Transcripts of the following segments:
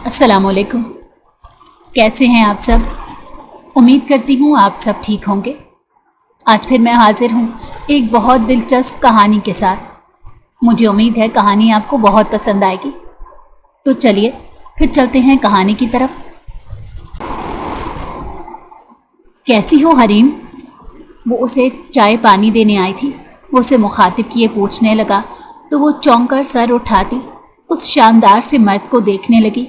अस्सलाम वालेकुम। कैसे हैं आप सब? उम्मीद करती हूँ आप सब ठीक होंगे। आज फिर मैं हाजिर हूँ एक बहुत दिलचस्प कहानी के साथ। मुझे उम्मीद है कहानी आपको बहुत पसंद आएगी। तो चलिए फिर चलते हैं कहानी की तरफ। कैसी हो हरीम? वो उसे चाय पानी देने आई थी। वो उसे मुखातिब किए पूछने लगा तो वो चौंक कर सर उठाती उस शानदार से मर्द को देखने लगी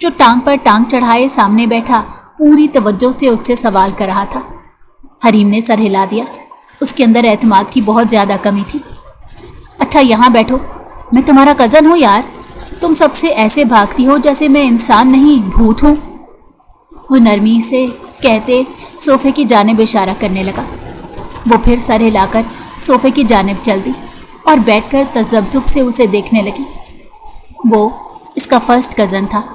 जो टांग पर टांग चढ़ाए सामने बैठा पूरी तवज्जो से उससे सवाल कर रहा था। हरीम ने सर हिला दिया। उसके अंदर एतमाद की बहुत ज़्यादा कमी थी। अच्छा यहाँ बैठो, मैं तुम्हारा कज़न हूँ यार। तुम सबसे ऐसे भागती हो जैसे मैं इंसान नहीं भूत हूँ। वो नरमी से कहते सोफ़े की जानिब इशारा करने लगा। वो फिर सर हिलाकर सोफ़े की जानिब चल दी और बैठकर तजब्जुब से उसे देखने लगी। वो इसका फर्स्ट कज़न था।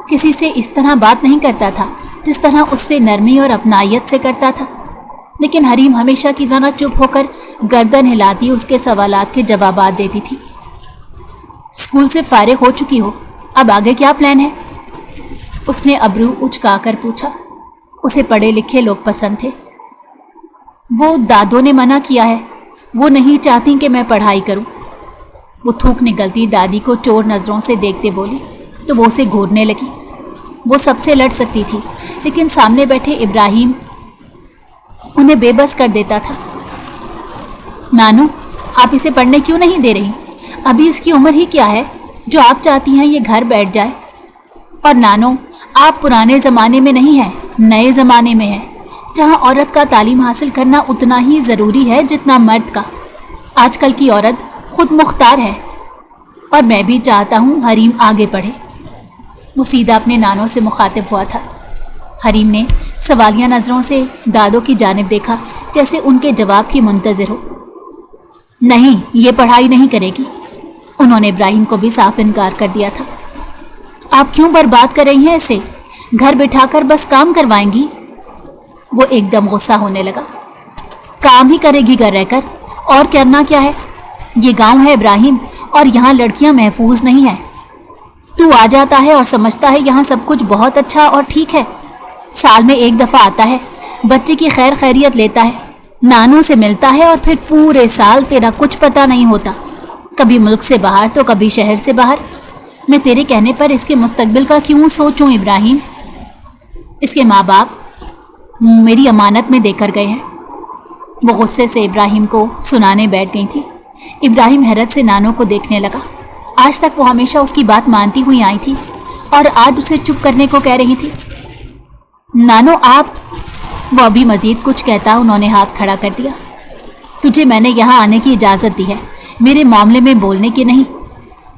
किसी से इस तरह बात नहीं करता था जिस तरह उससे नरमी और अपनायत से करता था, लेकिन हरीम हमेशा की तरह चुप होकर गर्दन हिलाती उसके सवालात के जवाबात देती थी। स्कूल से फारिग हो चुकी हो, अब आगे क्या प्लान है? उसने अब्रू उचकाकर पूछा। उसे पढ़े लिखे लोग पसंद थे। वो दादों ने मना किया है, वो नहीं चाहती कि मैं पढ़ाई करूं। वो थूक निकलती दादी को चोर नज़रों से देखते बोली तो वो उसे घूरने लगी। वो सबसे लड़ सकती थी, लेकिन सामने बैठे इब्राहिम उन्हें बेबस कर देता था। नानू, आप इसे पढ़ने क्यों नहीं दे रही? अभी इसकी उम्र ही क्या है जो आप चाहती हैं ये घर बैठ जाए? और नानो, आप पुराने ज़माने में नहीं हैं, नए ज़माने में हैं, जहाँ औरत का तालीम हासिल करना उतना ही ज़रूरी है जितना मर्द का। आजकल की औरत खुद मुख्तार है और मैं भी चाहता हूँ हरीम आगे बढ़े। वो सीधा अपने नानों से मुखातिब हुआ था। हरीम ने सवालिया नज़रों से दादों की जानिब देखा जैसे उनके जवाब की मुंतज़िर हो। नहीं, ये पढ़ाई नहीं करेगी। उन्होंने इब्राहिम को भी साफ इनकार कर दिया था। आप क्यों बर्बाद कर रही हैं इसे? घर बिठाकर बस काम करवाएंगी? वो एकदम गुस्सा होने लगा। काम ही करेगी घर रहकर, और करना क्या है? ये गांव है इब्राहिम, और यहाँ लड़कियाँ महफूज नहीं हैं। तू आ जाता है और समझता है यहाँ सब कुछ बहुत अच्छा और ठीक है। साल में एक दफ़ा आता है, बच्चे की खैर खैरियत लेता है, नानों से मिलता है, और फिर पूरे साल तेरा कुछ पता नहीं होता। कभी मुल्क से बाहर तो कभी शहर से बाहर। मैं तेरे कहने पर इसके मुस्तकबिल का क्यों सोचूं इब्राहिम? इसके माँ बाप मेरी अमानत में देकर गए हैं। वो गुस्से से इब्राहिम को सुनाने बैठ गई थी। इब्राहिम हैरत से नानों को देखने लगा। आज तक वो हमेशा उसकी बात मानती हुई आई थी और आज उसे चुप करने को कह रही थी। नानो आप, वो अभी मजीद कुछ कहता उन्होंने हाथ खड़ा कर दिया। तुझे मैंने यहाँ आने की इजाज़त दी है, मेरे मामले में बोलने की नहीं।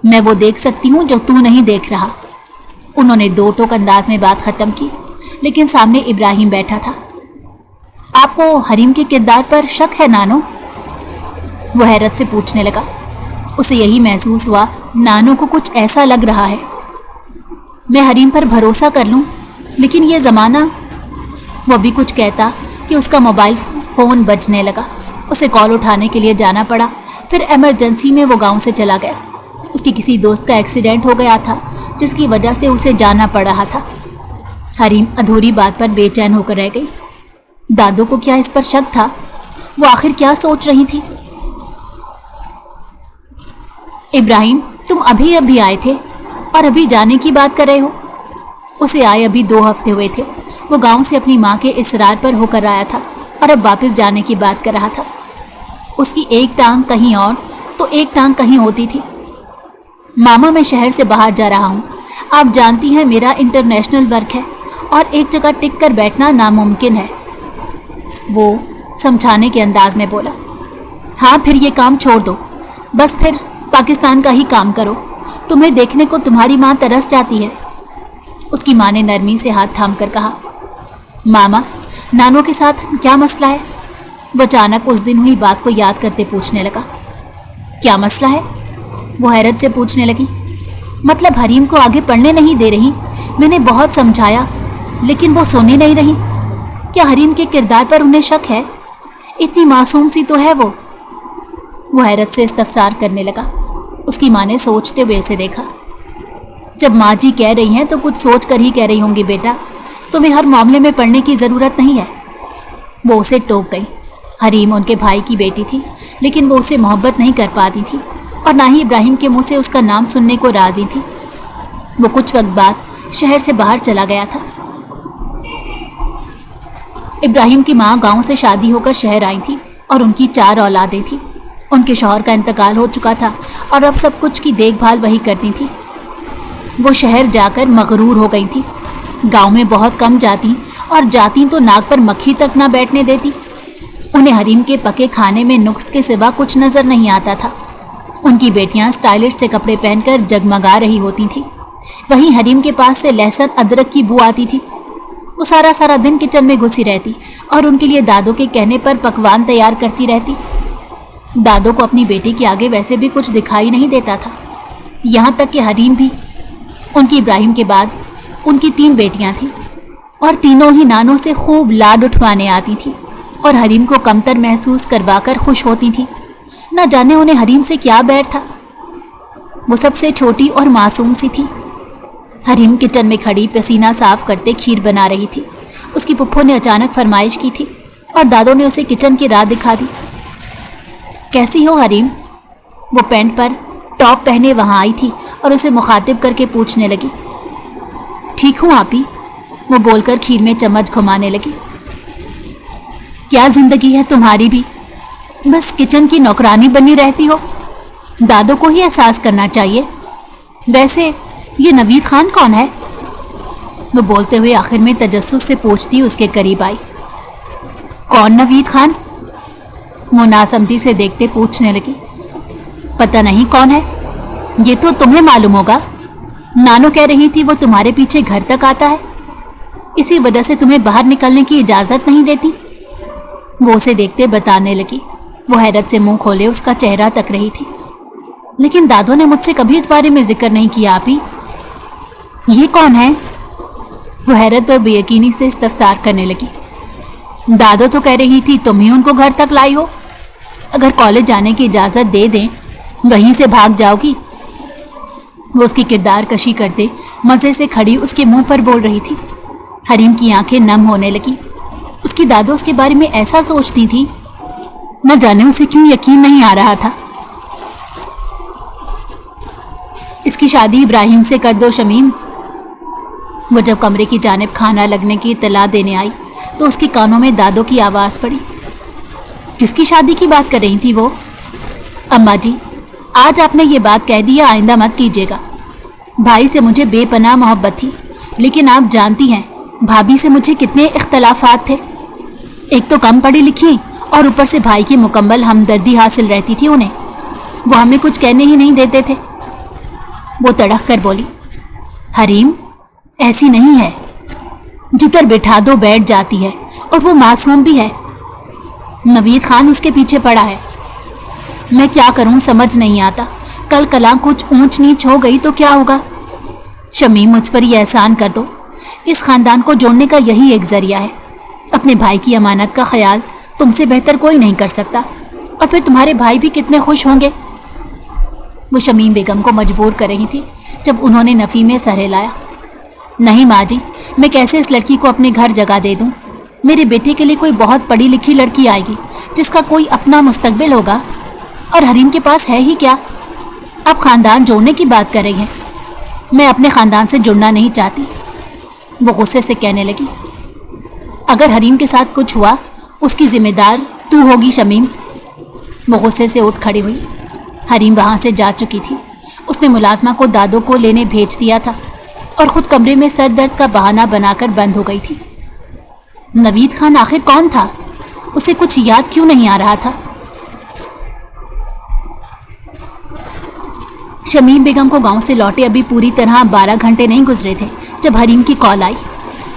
मैं वो देख सकती हूँ जो तू नहीं देख रहा। उन्होंने दो टोक अंदाज में बात ख़त्म की, लेकिन सामने इब्राहिम बैठा था। आपको हरीम के किरदार पर शक है नानो? वो हैरत से पूछने लगा। उसे यही महसूस हुआ नानो को कुछ ऐसा लग रहा है। मैं हरीम पर भरोसा कर लूँ, लेकिन ये ज़माना। वो भी कुछ कहता कि उसका मोबाइल फ़ोन बजने लगा। उसे कॉल उठाने के लिए जाना पड़ा। फिर एमरजेंसी में वो गांव से चला गया। उसकी किसी दोस्त का एक्सीडेंट हो गया था जिसकी वजह से उसे जाना पड़ रहा था। हरीम अधूरी बात पर बेचैन होकर रह गई। दादो को क्या इस पर शक था? वो आखिर क्या सोच रही थी? इब्राहिम, तुम अभी अभी आए थे और अभी जाने की बात कर रहे हो? उसे आए अभी 2 हफ्ते हुए थे। वो गांव से अपनी माँ के इसरार पर होकर आया था और अब वापस जाने की बात कर रहा था। उसकी एक टांग कहीं और तो एक टांग कहीं होती थी। मामा, मैं शहर से बाहर जा रहा हूँ। आप जानती हैं मेरा इंटरनेशनल वर्क है और एक जगह टिक कर बैठना नामुमकिन है। वो समझाने के अंदाज में बोला। हाँ, फिर ये काम छोड़ दो, बस फिर पाकिस्तान का ही काम करो। तुम्हें देखने को तुम्हारी माँ तरस जाती है। उसकी माँ ने नरमी से हाथ थाम कर कहा। मामा, नानों के साथ क्या मसला है? वो अचानक उस दिन हुई बात को याद करते पूछने लगा। क्या मसला है? वो हैरत से पूछने लगी। मतलब हरीम को आगे पढ़ने नहीं दे रही? मैंने बहुत समझाया लेकिन वो सुन ही नहीं रही। क्या हरीम के किरदार पर उन्हें शक है? इतनी मासूम सी तो है वो। वो हैरत से इस्तफसार करने लगा। उसकी माँ ने सोचते हुए उसे देखा। जब माँ जी कह रही हैं तो कुछ सोच कर ही कह रही होंगी बेटा, तुम्हें हर मामले में पढ़ने की ज़रूरत नहीं है। वो उसे टोक गई। हरीम उनके भाई की बेटी थी, लेकिन वो उसे मोहब्बत नहीं कर पाती थी और ना ही इब्राहिम के मुंह से उसका नाम सुनने को राज़ी थी। वो कुछ वक्त बाद शहर से बाहर चला गया था। इब्राहिम की माँ गांव से शादी होकर शहर आई थी और उनकी 4 औलादें थी। उनके शौहर का इंतकाल हो चुका था और अब सब कुछ की देखभाल वही करती थी। वो शहर जाकर मगरूर हो गई थी। गांव में बहुत कम जाती और जाती तो नाक पर मक्खी तक ना बैठने देती। उन्हें हरीम के पके खाने में नुक्स के सिवा कुछ नज़र नहीं आता था। उनकी बेटियां स्टाइलिश से कपड़े पहनकर जगमगा रही होती थी। वहीं हरीम के पास से लहसुन अदरक की बू आती थी। वो सारा सारा दिन किचन में घुसी रहती और उनके लिए दादो के कहने पर पकवान तैयार करती रहती। दादो को अपनी बेटी के आगे वैसे भी कुछ दिखाई नहीं देता था। यहाँ तक कि हरीम भी, उनकी इब्राहिम के बाद उनकी 3 बेटियां थीं और तीनों ही नानों से खूब लाड उठवाने आती थी और हरीम को कमतर महसूस करवाकर खुश होती थी। न जाने उन्हें हरीम से क्या बैर था। वो सबसे छोटी और मासूम सी थी। हरीम किचन में खड़ी पसीना साफ करते खीर बना रही थी। उसकी पुप्पो ने अचानक फरमाइश की थी और दादो ने उसे किचन की राह दिखा दी। कैसी हो हरीम? वो पैंट पर टॉप पहने वहाँ आई थी और उसे मुखातिब करके पूछने लगी। ठीक हूँ आपी, वो बोलकर खीर में चम्मच घुमाने लगी। क्या जिंदगी है तुम्हारी भी, बस किचन की नौकरानी बनी रहती हो। दादो को ही एहसास करना चाहिए। वैसे ये नवीद खान कौन है? वो बोलते हुए आखिर में तजस्सुस से पूछती उसके करीब आई। कौन नवीद खान? वो नासमझी से देखते पूछने लगी। पता नहीं कौन है, ये तो तुम्हें मालूम होगा। नानो कह रही थी वो तुम्हारे पीछे घर तक आता है, इसी वजह से तुम्हें बाहर निकलने की इजाज़त नहीं देती। वो उसे देखते बताने लगी। वो हैरत से मुंह खोले उसका चेहरा तक रही थी। लेकिन दादो ने मुझसे कभी इस बारे में जिक्र नहीं किया आपी। ये कौन है? वो हैरत और बेयकीनी से इस्तफसार करने लगी। दादो तो कह रही थी तुम ही उनको घर तक लाई हो। अगर कॉलेज जाने की इजाज़त दे दें वहीं से भाग जाओगी। वो उसकी किरदार कशी करते मज़े से खड़ी उसके मुंह पर बोल रही थी। हरीम की आंखें नम होने लगी। उसकी दादो उसके बारे में ऐसा सोचती थी, न जाने उसे क्यों यकीन नहीं आ रहा था। इसकी शादी इब्राहिम से कर दो शमीम। वो जब कमरे की जानिब खाना लगने की इत्तला देने आई तो उसके कानों में दादो की आवाज़ पड़ी। किसकी शादी की बात कर रही थी वो? अम्मा जी, आज आपने ये बात कह दी, आइंदा मत कीजिएगा। भाई से मुझे बेपनाह मोहब्बत थी, लेकिन आप जानती हैं भाभी से मुझे कितने इख्तलाफात थे। एक तो कम पढ़ी लिखी और ऊपर से भाई की मुकम्मल हमदर्दी हासिल रहती थी उन्हें। वो हमें कुछ कहने ही नहीं देते थे। वो तड़क कर बोली, हरीम ऐसी नहीं है, जिधर बिठा दो बैठ जाती है और वो मासूम भी है। नवीद खान उसके पीछे पड़ा है। मैं क्या करूं समझ नहीं आता। कल कला कुछ ऊंच नीच हो गई तो क्या होगा? शमीम मुझ पर ये एहसान कर दो। इस खानदान को जोड़ने का यही एक जरिया है। अपने भाई की अमानत का ख्याल तुमसे बेहतर कोई नहीं कर सकता, और फिर तुम्हारे भाई भी कितने खुश होंगे। वो शमीम बेगम को मजबूर कर रही थी जब उन्होंने नफ़ी में सर हिलाया। नहीं माँ जी, मैं कैसे इस लड़की को अपने घर जगह दे दूँ? मेरे बेटे के लिए कोई बहुत पढ़ी लिखी लड़की आएगी जिसका कोई अपना मुस्तकबिल होगा, और हरीम के पास है ही क्या? आप ख़ानदान जोड़ने की बात कर रही हैं। मैं अपने ख़ानदान से जुड़ना नहीं चाहती। वो गुस्से से कहने लगी। अगर हरीम के साथ कुछ हुआ उसकी जिम्मेदार तू होगी शमीम। वो गुस्से से उठ खड़ी हुई। हरीम वहाँ से जा चुकी थी। उसने मुलाजमा को दादो को लेने भेज दिया था और ख़ुद कमरे में सर दर्द का बहाना बनाकर बंद हो गई थी। नवीद खान आखिर कौन था? उसे कुछ याद क्यों नहीं आ रहा था? शमीम बेगम को गांव से लौटे अभी पूरी तरह 12 घंटे नहीं गुजरे थे जब हरीम की कॉल आई।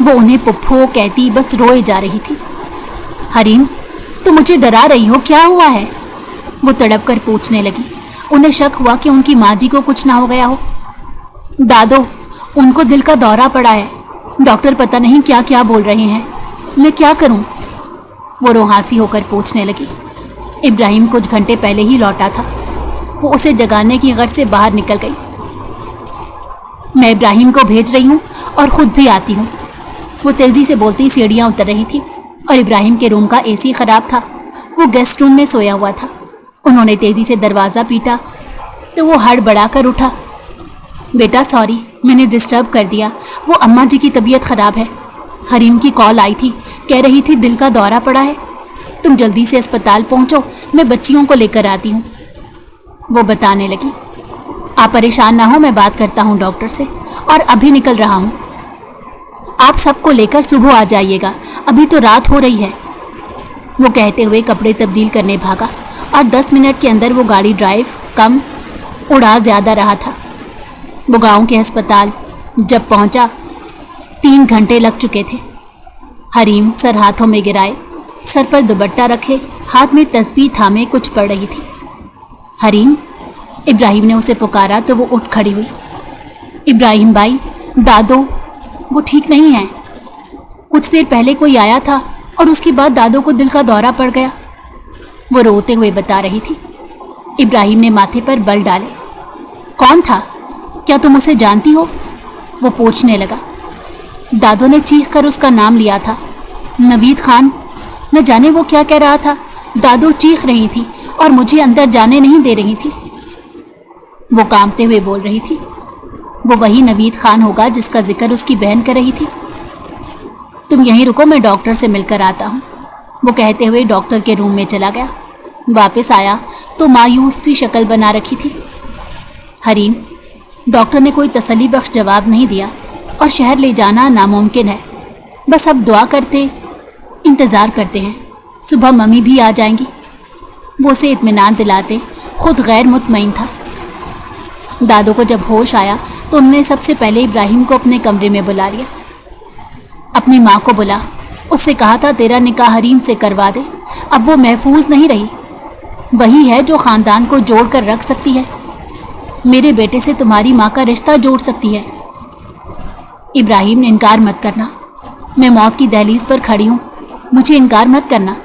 वो उन्हें पुप्पो कहती बस रोए जा रही थी। हरीम, तो मुझे डरा रही हो, क्या हुआ है? वो तड़प कर पूछने लगी। उन्हें शक हुआ कि उनकी माँ जी को कुछ ना हो गया हो। दादो, उनको दिल का दौरा पड़ा है। डॉक्टर पता नहीं क्या क्या बोल रहे हैं। मैं क्या करूं? वो रोहासी होकर पूछने लगी। इब्राहिम कुछ घंटे पहले ही लौटा था। वो उसे जगाने की गर्ज से बाहर निकल गई। मैं इब्राहिम को भेज रही हूँ और खुद भी आती हूँ। वो तेजी से बोलती सीढ़ियाँ उतर रही थी और इब्राहिम के रूम का एसी खराब था। वो गेस्ट रूम में सोया हुआ था। उन्होंने तेजी से दरवाज़ा पीटा तो वो हड़बड़ा कर उठा। बेटा सॉरी, मैंने डिस्टर्ब कर दिया, वो अम्मा जी की तबीयत ख़राब है। हरीम की कॉल आई थी, कह रही थी दिल का दौरा पड़ा है, तुम जल्दी से अस्पताल पहुंचो, मैं बच्चियों को लेकर आती हूँ। वो बताने लगी, आप परेशान ना हो, मैं बात करता हूँ डॉक्टर से और अभी निकल रहा हूँ। आप सबको लेकर सुबह आ जाइएगा, अभी तो रात हो रही है। वो कहते हुए कपड़े तब्दील करने भागा और 10 मिनट के अंदर वो गाड़ी ड्राइव कम उड़ा ज़्यादा रहा था। वो गांव के अस्पताल जब पहुंचा 3 घंटे लग चुके थे। हरीम सर हाथों में गिराए, सर पर दुपट्टा रखे, हाथ में तस्बीह थामे कुछ पढ़ रही थी। हरीम, इब्राहिम ने उसे पुकारा तो वो उठ खड़ी हुई। इब्राहिम भाई, दादो वो ठीक नहीं है। कुछ देर पहले कोई आया था और उसके बाद दादो को दिल का दौरा पड़ गया, वो रोते हुए बता रही थी। इब्राहिम ने माथे पर बल डाले। कौन था, क्या तुम उसे जानती हो? वो पूछने लगा। दादो ने चीख कर उसका नाम लिया था, नवीद खान। न जाने वो क्या कह रहा था, दादो चीख रही थी और मुझे अंदर जाने नहीं दे रही थी। वो कांपते हुए बोल रही थी, वो वही नवीद खान होगा जिसका जिक्र उसकी बहन कर रही थी। तुम यहीं रुको, मैं डॉक्टर से मिलकर आता हूँ। वो कहते हुए डॉक्टर के रूम में चला गया। वापस आया तो मायूस सी शक्ल बना रखी थी। हरीम, डॉक्टर ने कोई तसल्ली बख्श जवाब नहीं दिया और शहर ले जाना नामुमकिन है। बस अब दुआ करते, इंतज़ार करते हैं, सुबह मम्मी भी आ जाएंगी। वो उसे इत्मीनान दिलाते खुद गैर मुतमईन था। दादो को जब होश आया तो उन्होंने सबसे पहले इब्राहिम को अपने कमरे में बुला लिया। अपनी माँ को बुला, उससे कहा था तेरा निकाह हरीम से करवा दे। अब वो महफूज नहीं रही, वही है जो ख़ानदान को जोड़ कर रख सकती है। मेरे बेटे से तुम्हारी माँ का रिश्ता जोड़ सकती है। इब्राहिम, इनकार मत करना, मैं मौत की दहलीज पर खड़ी हूँ, मुझे इनकार मत करना।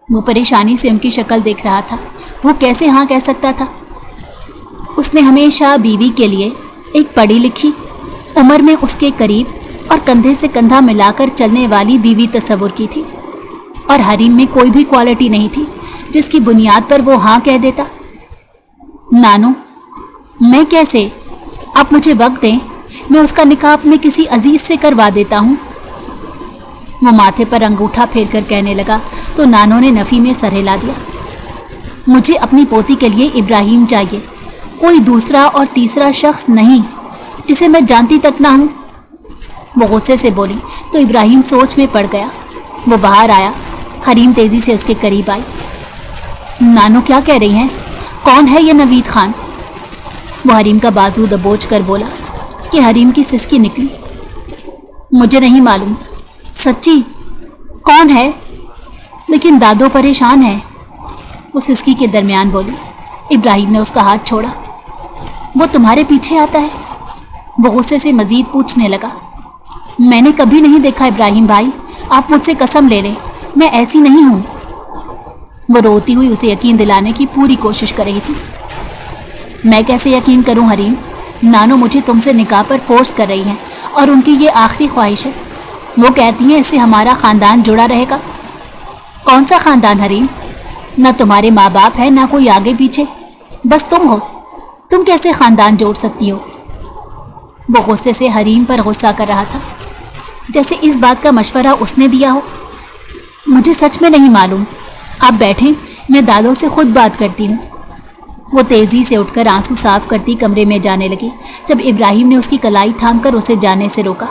वो परेशानी से उनकी शक्ल देख रहा था। वो कैसे हाँ कह सकता था? उसने हमेशा बीवी के लिए एक पढ़ी लिखी, उम्र में उसके करीब और कंधे से कंधा मिलाकर चलने वाली बीवी तस्वुर की थी, और हरीम में कोई भी क्वालिटी नहीं थी जिसकी बुनियाद पर वो हाँ कह देता। नानू, मैं कैसे? आप मुझे वक्त दें, मैं उसका निकाह अपने किसी अजीज से करवा देता हूँ। वो माथे पर अंगूठा फेर कर कहने लगा तो नानो ने नफ़ी में सर हिला दिया। मुझे अपनी पोती के लिए इब्राहिम चाहिए, कोई दूसरा और तीसरा शख्स नहीं जिसे मैं जानती तक ना हूँ। वो गुस्से से बोली तो इब्राहिम सोच में पड़ गया। वो बाहर आया। हरीम तेज़ी से उसके करीब आई। नानो क्या कह रही हैं? कौन है ये नवीद खान? वो हरीम का बाजू दबोच कर बोला कि हरीम की सिसकी निकली। मुझे नहीं मालूम, सच्ची। कौन है? लेकिन दादो परेशान है, वो सिसकी के दरमियान बोली। इब्राहिम ने उसका हाथ छोड़ा। वो तुम्हारे पीछे आता है? वो गुस्से से मजीद पूछने लगा। मैंने कभी नहीं देखा इब्राहिम भाई, आप मुझसे कसम ले लें, मैं ऐसी नहीं हूँ। वो रोती हुई उसे यकीन दिलाने की पूरी कोशिश कर रही थी। मैं कैसे यकीन करूँ हरीम? नानो मुझे तुमसे निकाह पर फोर्स कर रही हैं और उनकी ये आखिरी ख्वाहिश है। वो कहती हैं इससे हमारा ख़ानदान जुड़ा रहेगा। कौन सा ख़ानदान हरीम? ना तुम्हारे माँ बाप है, ना कोई आगे पीछे, बस तुम हो। तुम कैसे ख़ानदान जोड़ सकती हो? वो गुस्से से हरीम पर गुस्सा कर रहा था, जैसे इस बात का मशवरा उसने दिया हो। मुझे सच में नहीं मालूम, आप बैठें, मैं दादो से खुद बात करती हूँ। वो तेज़ी से उठकर आंसू साफ करती कमरे में जाने लगी जब इब्राहिम ने उसकी कलाई थामकर उसे जाने से रोका।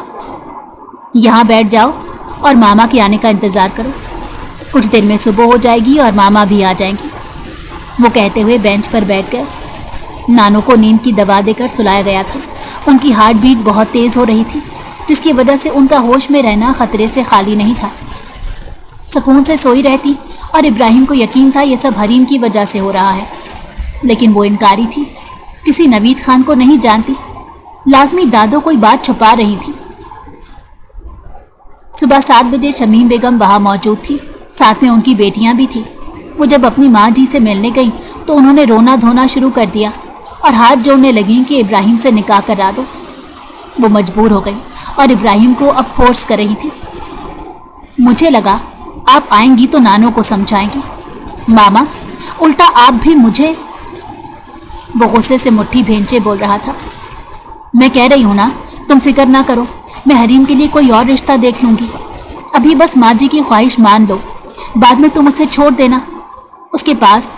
यहाँ बैठ जाओ और मामा के आने का इंतज़ार करो, कुछ देर में सुबह हो जाएगी और मामा भी आ जाएंगी। वो कहते हुए बेंच पर बैठ गया। नानो को नींद की दवा देकर सुलाया गया था। उनकी हार्ट बीट बहुत तेज़ हो रही थी, जिसकी वजह से उनका होश में रहना खतरे से खाली नहीं था। सुकून से सोई रहती और इब्राहिम को यकीन था ये सब हरीम की वजह से हो रहा है, लेकिन वो इनकारी थी, किसी नवीद खान को नहीं जानती। लाजमी दादो कोई बात छुपा रही थी। सुबह 7 बजे शमीम बेगम वहाँ मौजूद थी, साथ में उनकी बेटियां भी थी। वो जब अपनी माँ जी से मिलने गई तो उन्होंने रोना धोना शुरू कर दिया। और हाथ जोड़ने लगीं कि इब्राहिम से निकाह करा दो। वो मजबूर हो गई और इब्राहिम को अब फोर्स कर रही थी। मुझे लगा आप आएंगी तो नानो को समझाएंगी। मामा, उल्टा आप भी मुझे। वो गुस्से से मुट्ठी भींचे बोल रहा था। मैं कह रही हूं ना, तुम फिक्र ना करो, मैं हरीम के लिए कोई और रिश्ता देख लूंगी। अभी बस माँ जी की ख्वाहिश मान लो, बाद में तुम उसे छोड़ देना। उसके पास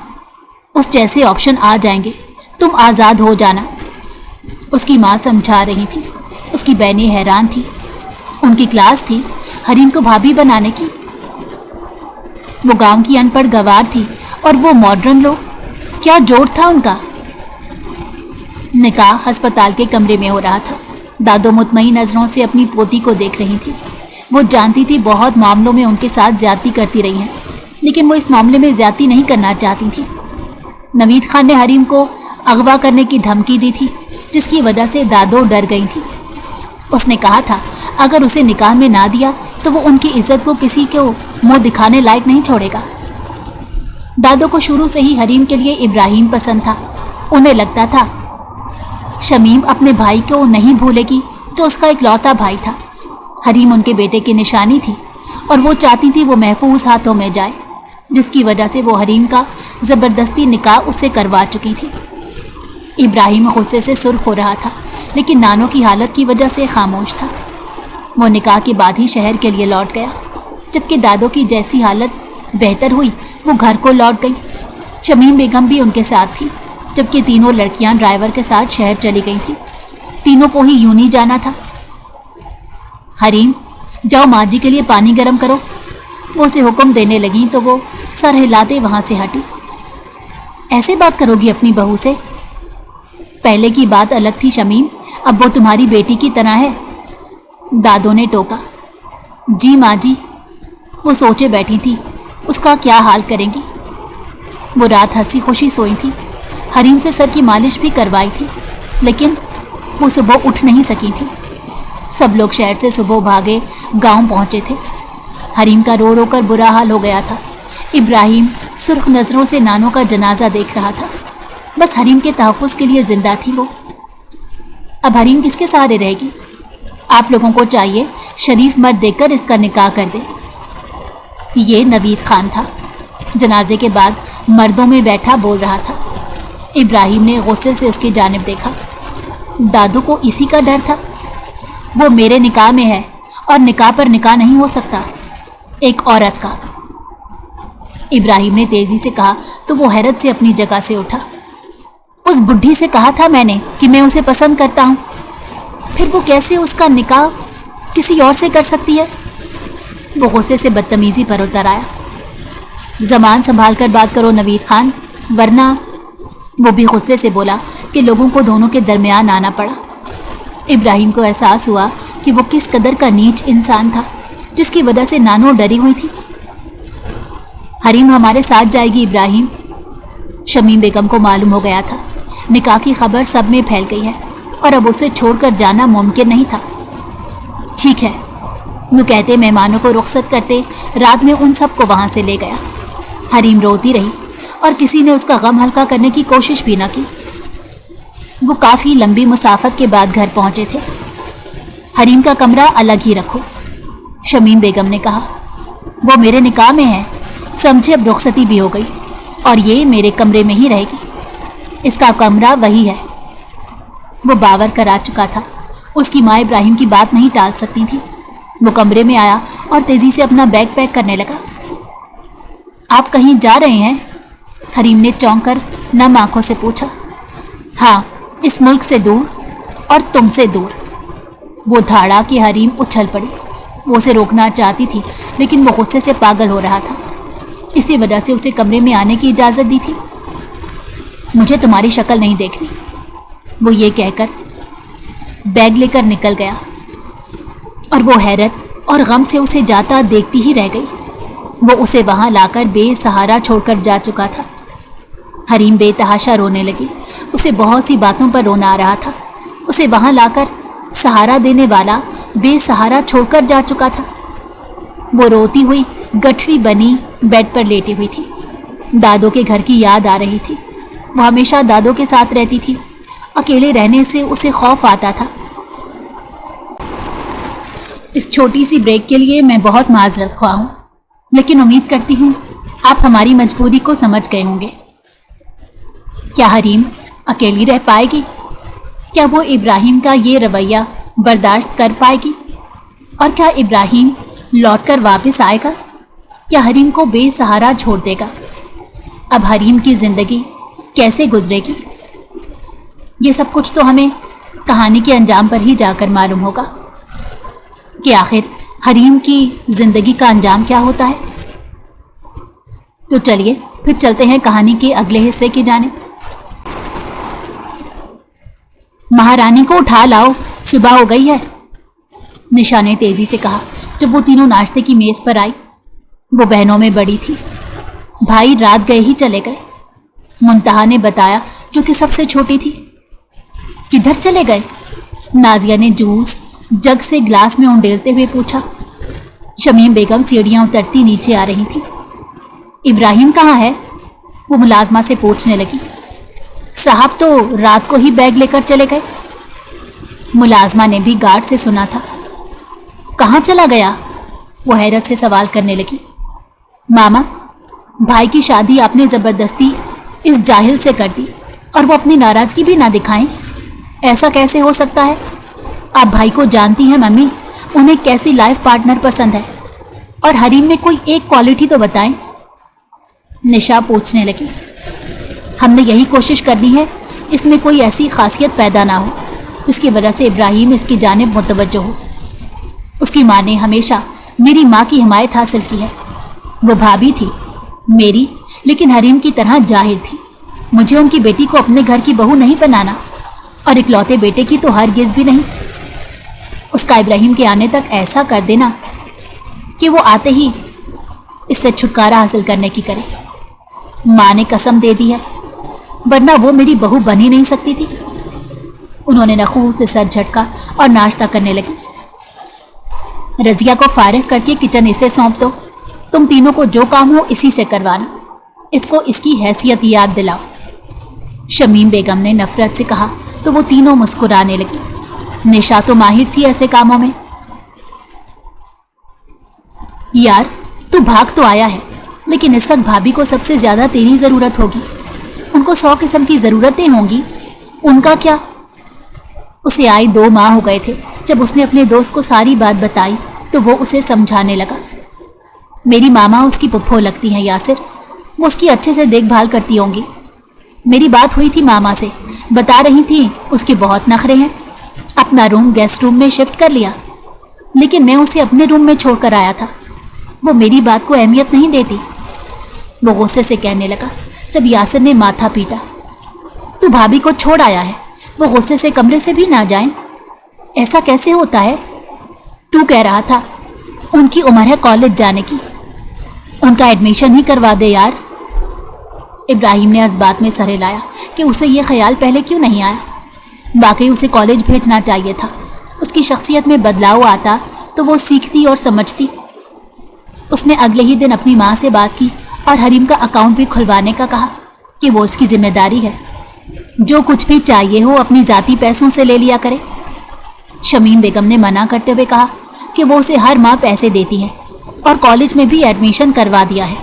उस जैसे ऑप्शन आ जाएंगे, तुम आज़ाद हो जाना। उसकी माँ समझा रही थी। उसकी बहनें हैरान थी। उनकी क्लास थी हरीम को भाभी बनाने की। वो गांव की अनपढ़ गवार थी और वो मॉडर्न लोग, क्या जोड़ था उनका। निकाह अस्पताल के कमरे में हो रहा था। दादो मुतमईन नज़रों से अपनी पोती को देख रही थी। वो जानती थी बहुत मामलों में उनके साथ ज्यादती करती रही हैं, लेकिन वो इस मामले में ज्यादती नहीं करना चाहती थी। नवीद खान ने हरीम को अगवा करने की धमकी दी थी, जिसकी वजह से दादो डर गई थी। उसने कहा था अगर उसे निकाह में ना दिया तो वो उनकी इज्जत को किसी को मुंह दिखाने लायक नहीं छोड़ेगा। दादो को शुरू से ही हरीम के लिए इब्राहिम पसंद था। उन्हें लगता था शमीम अपने भाई को नहीं भूलेगी जो उसका इकलौता भाई था। हरीम उनके बेटे की निशानी थी और वो चाहती थी वो महफूज हाथों में जाए, जिसकी वजह से वो हरीम का ज़बरदस्ती निकाह उससे करवा चुकी थी। इब्राहिम गुस्से से सुर्ख हो रहा था, लेकिन नानो की हालत की वजह से खामोश था। वो निकाह के बाद ही शहर के लिए लौट गया। जबकि दादो की जैसी हालत बेहतर हुई, वो घर को लौट गई। शमीम बेगम भी उनके साथ थी, जबकि तीनों लड़कियां ड्राइवर के साथ शहर चली गई थी। तीनों को ही यूं ही जाना था। हरीम, जाओ माँ जी के लिए पानी गर्म करो। वो उसे हुक्म देने लगी तो वो सर हिलाते वहां से हटी। ऐसे बात करोगी अपनी बहू से? पहले की बात अलग थी शमीम, अब वो तुम्हारी बेटी की तरह है। दादो ने टोका। जी माँ जी। वो सोचे बैठी थी उसका क्या हाल करेंगी। वो रात हंसी खुशी सोई थी। हरीम से सर की मालिश भी करवाई थी, लेकिन वो सुबह उठ नहीं सकी थी। सब लोग शहर से सुबह भागे गांव पहुंचे थे। हरीम का रो रो कर बुरा हाल हो गया था। इब्राहिम सुर्ख नज़रों से नानो का जनाजा देख रहा था। बस हरीम के तहफ़्फ़ुज़ के लिए जिंदा थी वो। अब हरीम किसके सहारे रहेगी? आप लोगों को चाहिए शरीफ मर्द देकर इसका निकाह कर दे। ये नवीद खान था, जनाजे के बाद मर्दों में बैठा बोल रहा था। इब्राहिम ने गुस्से से उसकी जानिब देखा। दादू को इसी का डर था। वो मेरे निकाह में है और निकाह पर निकाह नहीं हो सकता एक औरत का। इब्राहिम ने तेजी से कहा तो वो हैरत से अपनी जगह से उठा। उस बुढ़ी से कहा था मैंने कि मैं उसे पसंद करता हूँ, फिर वो कैसे उसका निकाह किसी और से कर सकती है? वो गुस्से से बदतमीजी पर उतर आया। ज़बान संभाल कर बात करो नवीद खान, वरना। वो भी गुस्से से बोला कि लोगों को दोनों के दरमियान आना पड़ा। इब्राहिम को एहसास हुआ कि वो किस कदर का नीच इंसान था, जिसकी वजह से नानो डरी हुई थी। हरीम हमारे साथ जाएगी इब्राहिम। शमीम बेगम को मालूम हो गया था निकाह की खबर सब में फैल गई है और अब उसे छोड़कर जाना मुमकिन नहीं था। ठीक है, यूँ कहते मेहमानों को रुखसत करते रात में उन सब को वहाँ से ले गया। हरीम रोती रही और किसी ने उसका गम हल्का करने की कोशिश भी न की। वो काफ़ी लंबी मुसाफत के बाद घर पहुँचे थे। हरीम का कमरा अलग ही रखो, शमीम बेगम ने कहा। वो मेरे निकाह में है, समझे, अब रुखसती भी हो गई और ये मेरे कमरे में ही रहेगी। इसका कमरा वही है। वो बावर करा चुका था। उसकी माँ इब्राहिम की बात नहीं टाल सकती थी। वो कमरे में आया और तेजी से अपना बैग पैक करने लगा। आप कहीं जा रहे हैं? हरीम ने चौंक कर नम आंखों से पूछा। हाँ, इस मुल्क से दूर और तुमसे दूर। वो धाड़ा कि हरीम उछल पड़ी। वो उसे रोकना चाहती थी, लेकिन वो गुस्से से पागल हो रहा था। इसी वजह से उसे कमरे में आने की इजाज़त दी थी। मुझे तुम्हारी शक्ल नहीं देखनी, वो ये कहकर बैग लेकर निकल गया और वो हैरत और गम से उसे जाता देखती ही रह गई। वो उसे वहाँ लाकर बेसहारा छोड़कर जा चुका था। हरीम बेतहाशा रोने लगी। उसे बहुत सी बातों पर रोना आ रहा था। उसे वहाँ लाकर सहारा देने वाला बेसहारा छोड़कर जा चुका था। वो रोती हुई गठरी बनी बेड पर लेटी हुई थी। दादो के घर की याद आ रही थी। वो हमेशा दादो के साथ रहती थी। अकेले रहने से उसे खौफ आता था। इस छोटी सी ब्रेक के लिए मैं बहुत माजरत ख्वाह हूँ, लेकिन उम्मीद करती हूँ आप हमारी मजबूरी को समझ गए होंगे। क्या हरीम अकेली रह पाएगी? क्या वो इब्राहिम का ये रवैया बर्दाश्त कर पाएगी? और क्या इब्राहिम लौटकर वापस आएगा? क्या हरीम को बेसहारा छोड़ देगा? अब हरीम की जिंदगी कैसे गुजरेगी? ये सब कुछ तो हमें कहानी के अंजाम पर ही जाकर मालूम होगा कि आखिर हरीम की जिंदगी का अंजाम क्या होता है। तो चलिए फिर चलते हैं कहानी के अगले हिस्से की जानिब। महारानी को उठा लाओ, सुबह हो गई है, निशा ने तेजी से कहा जब वो तीनों नाश्ते की मेज पर आई। वो बहनों में बड़ी थी। भाई रात गए ही चले गए। मुंतहा ने बताया, जो कि सबसे छोटी थी। किधर चले गए? नाजिया ने जूस जग से ग्लास में उंडेलते हुए पूछा। शमीम बेगम सीढ़ियां उतरती नीचे आ रही थी। इब्राहिम कहाँ है? वो मुलाजमा से पूछने लगी। साहब तो रात को ही बैग लेकर चले गए। मुलाजमा ने भी गार्ड से सुना था। कहाँ चला गया? वो हैरत से सवाल करने लगी। मामा, भाई की शादी आपने जबरदस्ती इस जाहिल से कर दी और वो अपनी नाराजगी भी ना दिखाएं। ऐसा कैसे हो सकता है? आप भाई को जानती हैं मम्मी, उन्हें कैसी लाइफ पार्टनर पसंद है, और हरीम में कोई एक क्वालिटी तो बताएं। निशा पूछने लगी। हमने यही कोशिश करनी है इसमें कोई ऐसी खासियत पैदा ना हो जिसकी वजह से इब्राहिम इसकी जानिब मुतवज्जो हो। उसकी माँ ने हमेशा मेरी माँ की हिमायत हासिल की है। वो भाभी थी मेरी, लेकिन हरीम की तरह जाहिल थी। मुझे उनकी बेटी को अपने घर की बहू नहीं बनाना, और इकलौते बेटे की तो हरगिज़ भी नहीं। उसका इब्राहिम के आने तक ऐसा कर देना कि वो आते ही इससे छुटकारा हासिल करने की करे। माँ ने कसम दे दी है, वरना वो मेरी बहू बन ही नहीं सकती थी। उन्होंने नखून से सर झटका और नाश्ता करने लगी। रजिया को फारिग करके किचन इसे सौंप दो। तुम तीनों को जो काम हो इसी से करवाना। इसको इसकी हैसियत याद दिलाओ। शमीम बेगम ने नफरत से कहा तो वो तीनों मुस्कुराने लगी। निशा तो माहिर थी ऐसे कामों में। यार तू भाग तो आया है, लेकिन इस वक्त भाभी को सबसे ज्यादा तेरी जरूरत होगी। उनको 100 किस्म की जरूरतें होंगी। उनका क्या? उसे आए 2 माह हो गए थे। जब उसने अपने दोस्त को सारी बात बताई तो वो उसे समझाने लगा। मेरी मामा उसकी पुप्पो लगती हैं यासिर, वो उसकी अच्छे से देखभाल करती होंगी। मेरी बात हुई थी मामा से, बता रही थी उसके बहुत नखरे हैं। अपना रूम गेस्ट रूम में शिफ्ट कर लिया, लेकिन मैं उसे अपने रूम में छोड़कर आया था। वो मेरी बात को अहमियत नहीं देती। वो गुस्से से कहने लगा जब यासिर ने माथा पीटा। तू भाभी को छोड़ आया है, वो गुस्से से कमरे से भी ना जाएं। ऐसा कैसे होता है? तू कह रहा था उनकी उम्र है कॉलेज जाने की, उनका एडमिशन ही करवा दे यार। इब्राहिम ने इस बात में सर हिलाया कि उसे ये ख्याल पहले क्यों नहीं आया। वाकई उसे कॉलेज भेजना चाहिए था। उसकी शख्सियत में बदलाव आता तो वो सीखती और समझती। उसने अगले ही दिन अपनी माँ से बात की और हरीम का अकाउंट भी खुलवाने का कहा कि वो उसकी जिम्मेदारी है। जो कुछ भी चाहिए हो अपनी ज़ाती पैसों से ले लिया करे। शमीम बेगम ने मना करते हुए कहा कि वो उसे हर माह पैसे देती है और कॉलेज में भी एडमिशन करवा दिया है,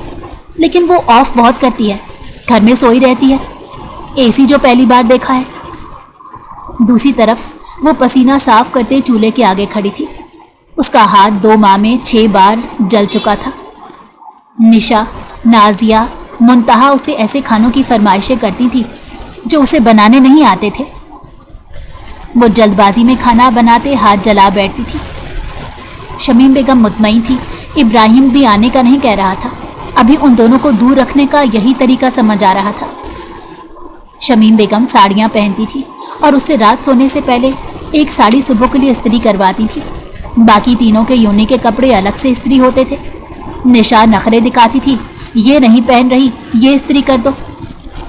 लेकिन वो ऑफ बहुत करती है, घर में सोई रहती है। एसी जो पहली बार देखा है। दूसरी तरफ वो पसीना साफ करते चूल्हे के आगे खड़ी थी। उसका हाथ 2 माह में 6 बार जल चुका था। निशा, नाजिया, मुंतहा उसे ऐसे खानों की फरमाइशें करती थी जो उसे बनाने नहीं आते थे। वो जल्दबाजी में खाना बनाते हाथ जला बैठती थी। शमीम बेगम मुतमईन थी, इब्राहिम भी आने का नहीं कह रहा था। अभी उन दोनों को दूर रखने का यही तरीका समझ आ रहा था। शमीम बेगम साड़ियाँ पहनती थी और उससे रात सोने से पहले एक साड़ी सुबह के लिए इस्त्री करवाती थी। बाकी तीनों के यूनी के कपड़े अलग से इस्त्री होते थे। निशा नखरे दिखाती थी, ये नहीं पहन रही, ये इस्त्री कर दो।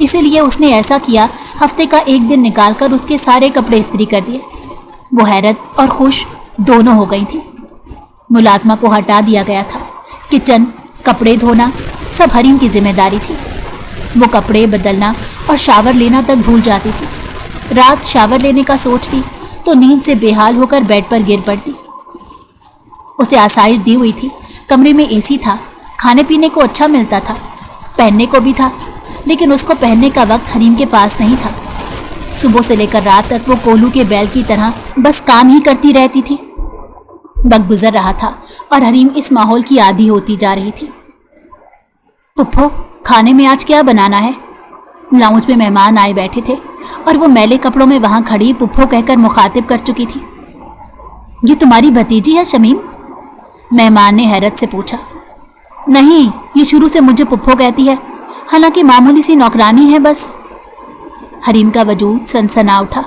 इसीलिए उसने ऐसा किया, हफ्ते का एक दिन निकालकर उसके सारे कपड़े इस्त्री कर दिए। वो हैरत और खुश दोनों हो गई थी। मुलाजमा को हटा दिया गया था। किचन, कपड़े धोना सब हरीम की जिम्मेदारी थी। वो कपड़े बदलना और शावर लेना तक भूल जाती थी। रात शावर लेने का सोचती तो नींद से बेहाल होकर बेड पर गिर पड़ती। उसे आसाइश दी हुई थी, कमरे में एसी था, खाने पीने को अच्छा मिलता था, पहनने को भी था, लेकिन उसको पहनने का वक्त हरीम के पास नहीं था। सुबह से लेकर रात तक वो कोल्हू के बैल की तरह बस काम ही करती रहती थी। वक्त गुजर रहा था और हरीम इस माहौल की आदी होती जा रही थी। पुप्पो, खाने में आज क्या बनाना है? लाउंज में मेहमान आए बैठे थे और वो मैले कपड़ों में वहां खड़ी पुप्पो कहकर मुखातिब कर चुकी थी। ये तुम्हारी भतीजी है शमीम? मेहमान ने हैरत से पूछा। नहीं, ये शुरू से मुझे पुप्पो कहती है, हालांकि मामूली सी नौकरानी है बस। हरीम का वजूद सनसना उठा।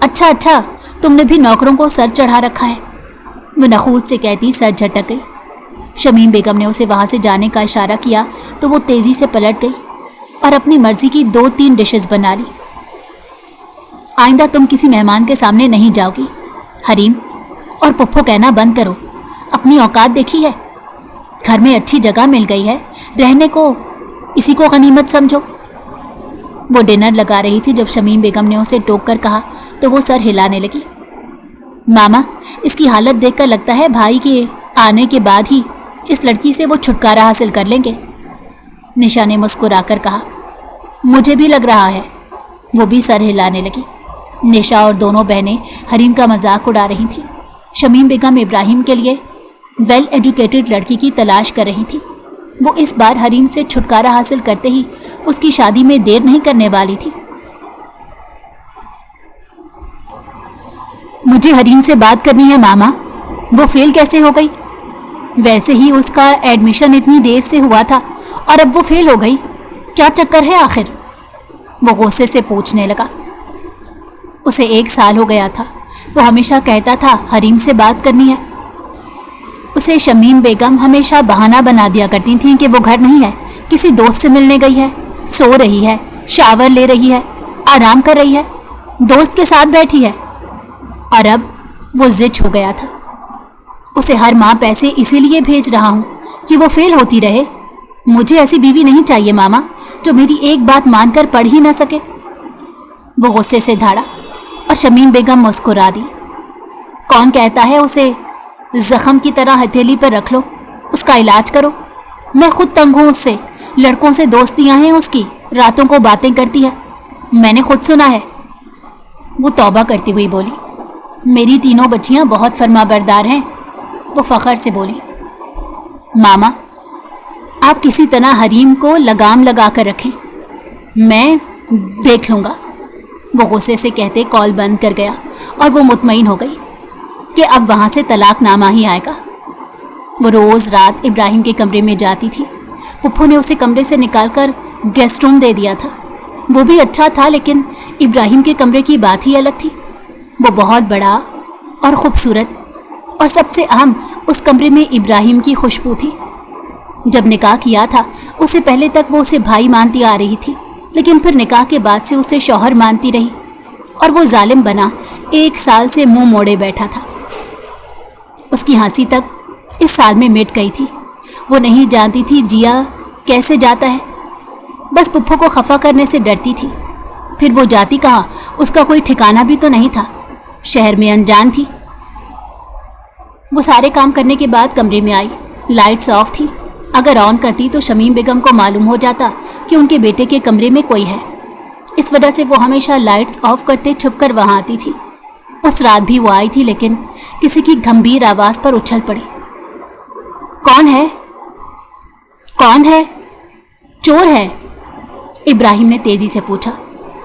अच्छा अच्छा, तुमने भी नौकरों को सर चढ़ा रखा है, वो नखूत से कहती सर झटक गई। शमीम बेगम ने उसे वहां से जाने का इशारा किया तो वो तेजी से पलट गई और अपनी मर्जी की 2-3 डिशेस बना ली। आइंदा तुम किसी मेहमान के सामने नहीं जाओगी हरीम, और पुप्पो कहना बंद करो। अपनी औकात देखी है? घर में अच्छी जगह मिल गई है रहने को, इसी को गनीमत समझो। वो डिनर लगा रही थी जब शमीम बेगम ने उसे टोक कर कहा तो वो सर हिलाने लगी। मामा, इसकी हालत देखकर लगता है भाई के आने के बाद ही इस लड़की से वो छुटकारा हासिल कर लेंगे। निशा ने मुस्कुराकर कहा। मुझे भी लग रहा है। वो भी सर हिलाने लगी। निशा और दोनों बहनें हरीम का मजाक उड़ा रही थीं। शमीम बेगम इब्राहिम के लिए वेल एजुकेटेड लड़की की तलाश कर रही थी। वो इस बार हरीम से छुटकारा हासिल करते ही उसकी शादी में देर नहीं करने वाली थी। मुझे हरीम से बात करनी है मामा। वो फेल कैसे हो गई? वैसे ही उसका एडमिशन इतनी देर से हुआ था और अब वो फेल हो गई। क्या चक्कर है आखिर? वो गुस्से से पूछने लगा। उसे 1 साल हो गया था। वो हमेशा कहता था हरीम से बात करनी है। उसे शमीम बेगम हमेशा बहाना बना दिया करती थी कि वो घर नहीं है, किसी दोस्त से मिलने गई है, सो रही है, शावर ले रही है, आराम कर रही है, दोस्त के साथ बैठी है। और अब वो जिद हो गया था। उसे हर माह पैसे इसीलिए भेज रहा हूँ कि वो फेल होती रहे। मुझे ऐसी बीवी नहीं चाहिए मामा, जो मेरी एक बात मानकर पढ़ ही ना सके। वो गुस्से से धाड़ा और शमीम बेगम मुस्कुरा दी। कौन कहता है उसे जख्म की तरह हथेली पर रख लो, उसका इलाज करो। मैं खुद तंग हूँ उससे। लड़कों से दोस्तियां हैं उसकी, रातों को बातें करती है, मैंने खुद सुना है। वो तौबा करती हुई बोली। मेरी तीनों बच्चियां बहुत फरमाबरदार हैं। वो फख्र से बोली। मामा, आप किसी तरह हरीम को लगाम लगा कर रखें, मैं देख लूँगा। वो गुस्से से कहते कॉल बंद कर गया और वो मुतमईन हो गई कि अब वहाँ से तलाकनामा ही आएगा। वो रोज़ रात इब्राहिम के कमरे में जाती थी। पुप्पो ने उसे कमरे से निकालकर गेस्ट रूम दे दिया था। वो भी अच्छा था, लेकिन इब्राहिम के कमरे की बात ही अलग थी। वो बहुत बड़ा और ख़ूबसूरत, और सबसे अहम उस कमरे में इब्राहिम की खुशबू थी। जब निकाह किया था उससे पहले तक वो उसे भाई मानती आ रही थी, लेकिन फिर निकाह के बाद से उसे शौहर मानती रही और वो जालिम बना 1 साल से मुंह मोड़े बैठा था। उसकी हंसी तक इस साल में मिट गई थी। वो नहीं जानती थी जिया कैसे जाता है, बस पुप्पो को खफा करने से डरती थी। फिर वो जाती कहाँ, उसका कोई ठिकाना भी तो नहीं था, शहर में अनजान थी। वो सारे काम करने के बाद कमरे में आई। लाइट्स ऑफ थी। अगर ऑन करती तो शमीम बेगम को मालूम हो जाता कि उनके बेटे के कमरे में कोई है। इस वजह से वो हमेशा लाइट्स ऑफ करते छुपकर वहाँ आती थी। उस रात भी वो आई थी, लेकिन किसी की गंभीर आवाज़ पर उछल पड़ी। कौन है? कौन है? चोर है? इब्राहिम ने तेजी से पूछा।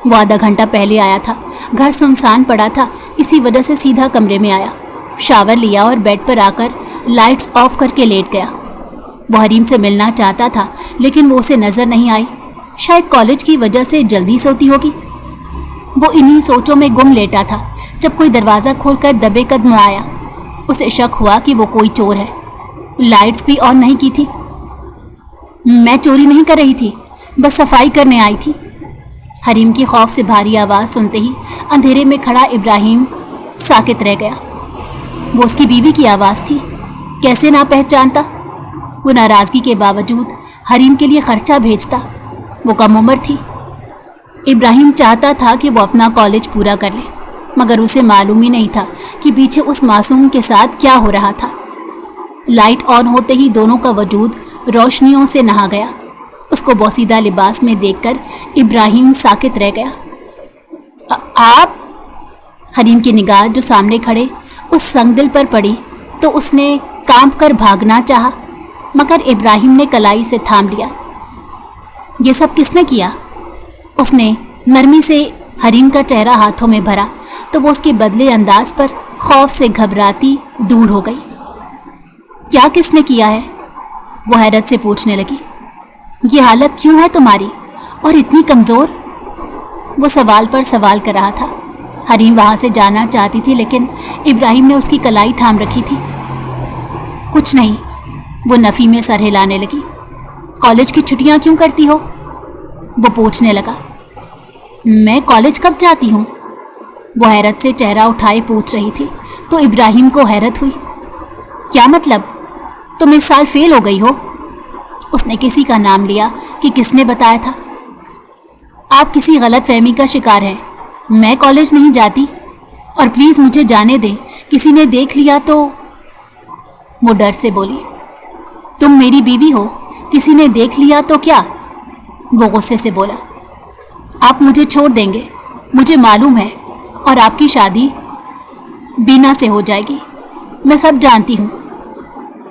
वो आधा घंटा पहले आया था। घर सुनसान पड़ा था, इसी वजह से सीधा कमरे में आया, शावर लिया और बेड पर आकर लाइट्स ऑफ करके लेट गया। वो हरीम से मिलना चाहता था, लेकिन वो उसे नज़र नहीं आई। शायद कॉलेज की वजह से जल्दी सोती होगी। वो इन्हीं सोचों में गुम लेटा था जब कोई दरवाज़ा खोलकर दबे कदम आया। उसे शक हुआ कि वो कोई चोर है। लाइट्स भी ऑन नहीं की थी। मैं चोरी नहीं कर रही थी, बस सफाई करने आई थी। हरीम की खौफ से भारी आवाज़ सुनते ही अंधेरे में खड़ा इब्राहिम साकित रह गया। वो उसकी बीवी की आवाज़ थी, कैसे ना पहचानता। वो नाराज़गी के बावजूद हरीम के लिए खर्चा भेजता। वो कम उम्र थी, इब्राहिम चाहता था कि वो अपना कॉलेज पूरा कर ले, मगर उसे मालूम ही नहीं था कि पीछे उस मासूम के साथ क्या हो रहा था। लाइट ऑन होते ही दोनों का वजूद रोशनियों से नहा गया। उसको बोसीदा लिबास में देखकर इब्राहिम साकित रह गया। आप? हरीम की निगाह जो सामने खड़े उस संगदिल पर पड़ी तो उसने कांप कर भागना चाहा, मगर इब्राहिम ने कलाई से थाम लिया। ये सब किसने किया? उसने नरमी से हरीम का चेहरा हाथों में भरा तो वो उसके बदले अंदाज पर खौफ से घबराती दूर हो गई। क्या किसने किया है? वो हैरत से पूछने लगी। ये हालत क्यों है तुम्हारी और इतनी कमज़ोर? वो सवाल पर सवाल कर रहा था। हरीम वहाँ से जाना चाहती थी, लेकिन इब्राहिम ने उसकी कलाई थाम रखी थी। कुछ नहीं, वो नफ़ी में सर हिलाने लगी। कॉलेज की छुट्टियाँ क्यों करती हो? वो पूछने लगा। मैं कॉलेज कब जाती हूँ? वो हैरत से चेहरा उठाए पूछ रही थी तो इब्राहिम को हैरत हुई। क्या मतलब? तुम इस साल फेल हो गई हो? उसने किसी का नाम लिया कि किसने बताया था। आप किसी गलत फहमी का शिकार हैं। मैं कॉलेज नहीं जाती और प्लीज़ मुझे जाने दें, किसी ने देख लिया तो। वो डर से बोली। तुम मेरी बीवी हो, किसी ने देख लिया तो क्या? वो गुस्से से बोला। आप मुझे छोड़ देंगे, मुझे मालूम है, और आपकी शादी बीना से हो जाएगी, मैं सब जानती हूँ।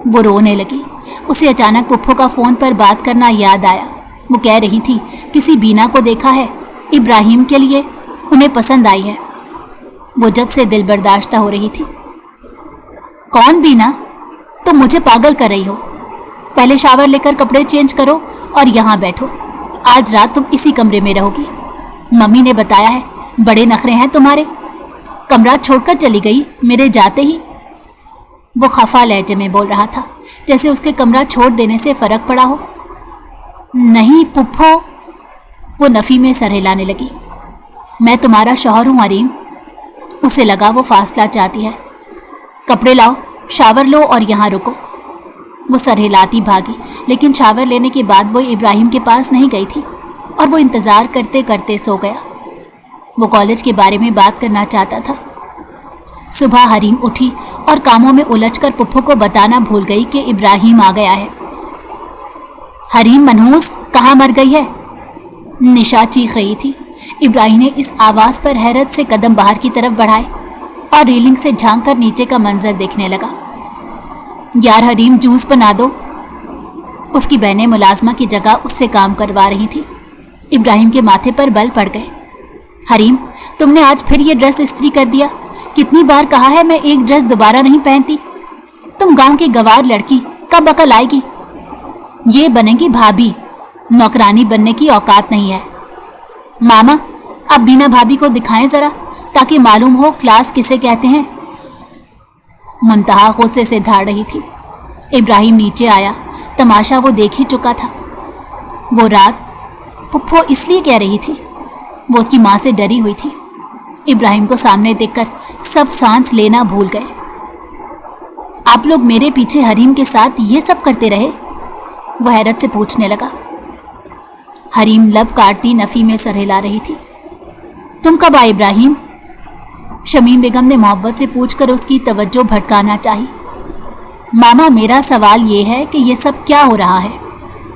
वो रोने लगी। उसे अचानक पुप्पो का फ़ोन पर बात करना याद आया। वो कह रही थी किसी बीना को देखा है, इब्राहिम के लिए, उन्हें पसंद आई है। वो जब से दिल बर्दाश्त हो रही थी। कौन बीना? तुम मुझे पागल कर रही हो। पहले शावर लेकर कपड़े चेंज करो और यहाँ बैठो। आज रात तुम इसी कमरे में रहोगी। मम्मी ने बताया है, बड़े नखरे हैं तुम्हारे। कमरा छोड़कर चली गई मेरे जाते ही। वो खफा लहजे में बोल रहा था, जैसे उसके कमरा छोड़ देने से फ़र्क पड़ा हो। नहीं पुप्पो, वो नफ़ी में सर हिलाने लगी। मैं तुम्हारा शौहर हूँ हरीम। उसे लगा वो फासला चाहती है। कपड़े लाओ, शावर लो और यहाँ रुको। वो सर हिलाती भागी, लेकिन शावर लेने के बाद वो इब्राहिम के पास नहीं गई थी और वो इंतज़ार करते करते सो गया। वो कॉलेज के बारे में बात करना चाहता था। सुबह हरीम उठी और कामों में उलझकर पुप्पो को बताना भूल गई कि इब्राहिम आ गया है। हरीम मनहूस कहाँ मर गई है? निशा चीख रही थी। इब्राहिम ने इस आवाज़ पर हैरत से कदम बाहर की तरफ बढ़ाए और रेलिंग से झांक कर नीचे का मंजर देखने लगा। यार हरीम, जूस बना दो। उसकी बहनें मुलाजमा की जगह उससे काम करवा रही थी। इब्राहिम के माथे पर बल पड़ गए। हरीम, तुमने आज फिर ये ड्रेस इस्त्री कर दिया। कितनी बार कहा है मैं एक ड्रेस दोबारा नहीं पहनती। तुम गांव की गवार लड़की, कब अकल आएगी? ये बनेगी भाभी, नौकरानी बनने की औकात नहीं है। मामा, अब बीना भाभी को दिखाएं ज़रा, ताकि मालूम हो क्लास किसे कहते हैं। मुंतहा गुस्से से धाड़ रही थी। इब्राहिम नीचे आया। तमाशा वो देख ही चुका था। वो रात पुप्पो इसलिए कह रही थी, वो उसकी माँ से डरी हुई थी। इब्राहिम को सामने देखकर सब सांस लेना भूल गए। आप लोग मेरे पीछे हरीम के साथ ये सब करते रहे? वो हैरत से पूछने लगा। हरीम लब काटती नफ़ी में सर हिला रही थी। तुम कब आए इब्राहिम? शमीम बेगम ने मोहब्बत से पूछकर उसकी तवज्जो भटकाना चाही। मामा, मेरा सवाल ये है कि ये सब क्या हो रहा है?